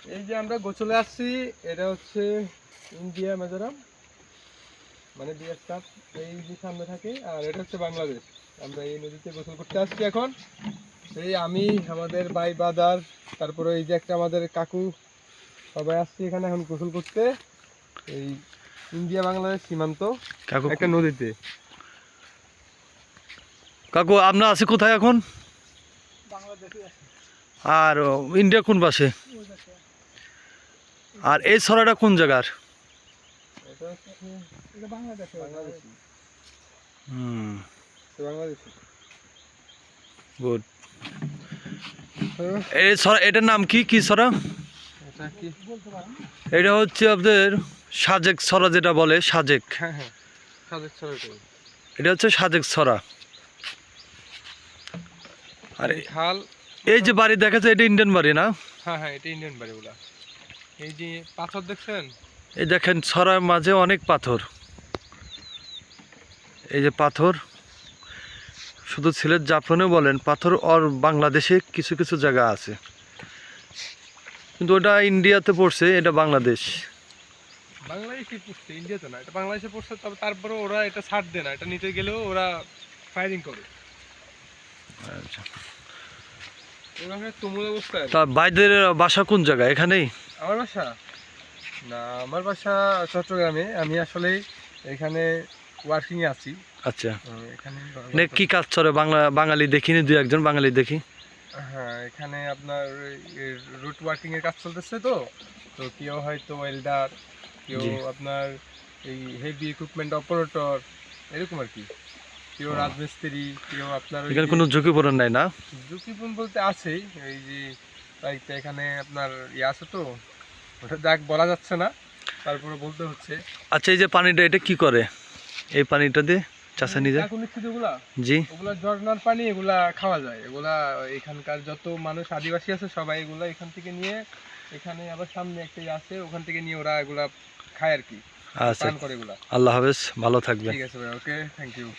এই যে আমরা গোসলে আসছি, এটা হচ্ছে ইন্ডিয়া মিজোরাম, মানে বিয়ার স্টাফ এই যে সামনে থাকে, আর এটা হচ্ছে বাংলাদেশ। আমরা এই নদীতে গোসল করতে আসছি এখন। এই আমি, আমাদের ভাই বাদার, তারপরে এই যে একটা আমাদের কাকু, সবাই আসছি এখানে এখন গোসল করতে এই ইন্ডিয়া বাংলাদেশ সীমান্ত কাকু একটা নদীতে। কাকু আপনার আছে কোথায় এখন? আর ইন্ডিয়া কোন পাশে? আর এই ছড়াটা কোন জায়গার? এটা হচ্ছে বাংলাদেশি। হুম, বাংলাদেশি। গুড। এই ছড়া, এটার নাম কি কি ছড়া? এটা কি? এটা হচ্ছে আপনাদের সাজেক ছড়া, যেটা বলে সাজেক। হ্যাঁ হ্যাঁ, সাজেক ছড়াটা। এটা হচ্ছে সাজেক ছড়া। আর এই খাল। এই যে বাড়ি দেখা যায়, এটা ইন্ডিয়ান বাড়ি না? হ্যাঁ হ্যাঁ, এটা ইন্ডিয়ান বাড়িগুলা। এই যে পাথর দেখছেন? এই দেখেন ছড়ার মাঝে অনেক পাথর। এই যে পাথর, শুধু সিলেট জাফলনে বলেন পাথর, আর বাংলাদেশে কিছু কিছু জায়গা আছে, কিন্তু ওটা ইন্ডিয়াতে পড়ছে, এটা বাংলাদেশ। বাংলাদেশে পড়ছে, ইন্ডিয়াতে না। এটা বাংলাদেশে পড়ছে, তবে তারপরে ওরা এটা ছাড় দেয় না। এটা নিতে গেলেও ওরা ফায়ারিং করে। আচ্ছা, এভাবে তুমুল অবস্থায়। তা ভাইদের বাসা কোন জায়গায়? এখানেই? আমার বাসা না, আমার বাসা চট্টগ্রামে। আমি আসলে এখানে ওয়ার্কিং এ আছি। আচ্ছা, এখানে মানে কি কাজ করে? বাঙালি দেখিনি, দুই একজন বাঙালি দেখি। হ্যাঁ, এখানে আপনার রুট ওয়ার্কিং এর কাজ চলতেছে। তো তো কেউ হয়তো ওয়েল্ডার, কেউ জি। আপনার এই হেভি ইকুইপমেন্ট অপারেটর, এরকম আর কি। কেউ রাজমিস্ত্রি, কেউ আপনার ওই এখানে যে কোনো ঝুঁকিপূর্ণ নাই না? ঝুঁকিপূর্ণ বলতে আছেই। এই যে লাইক এখানে আপনার ইয়ে আছে, তো ওটা যাক বলা যাচ্ছে না, তারপরে বলতে হচ্ছে। আচ্ছা, এই যে পানিটা, এটা কি করে? এই পানিটা দিয়ে চাষা নিয়ে যায়? ওগুলা জি। ওগুলা ঝর্ণার পানি, এগুলা খাওয়া যায়। এগুলা এখানকার যত মানুষ আদিবাসী আছে সবাই এগুলা এখান থেকে নিয়ে, এখানে আবার সামনে একটা ইয়ে আছে, ওখান থেকে নিয়ে ওরা এগুলা খায় আর কি, আচ্ছা, পান করে এগুলা। আল্লাহ হাফেজ, ভালো থাকবেন। ঠিক আছে ভাই, ওকে, থ্যাংক ইউ।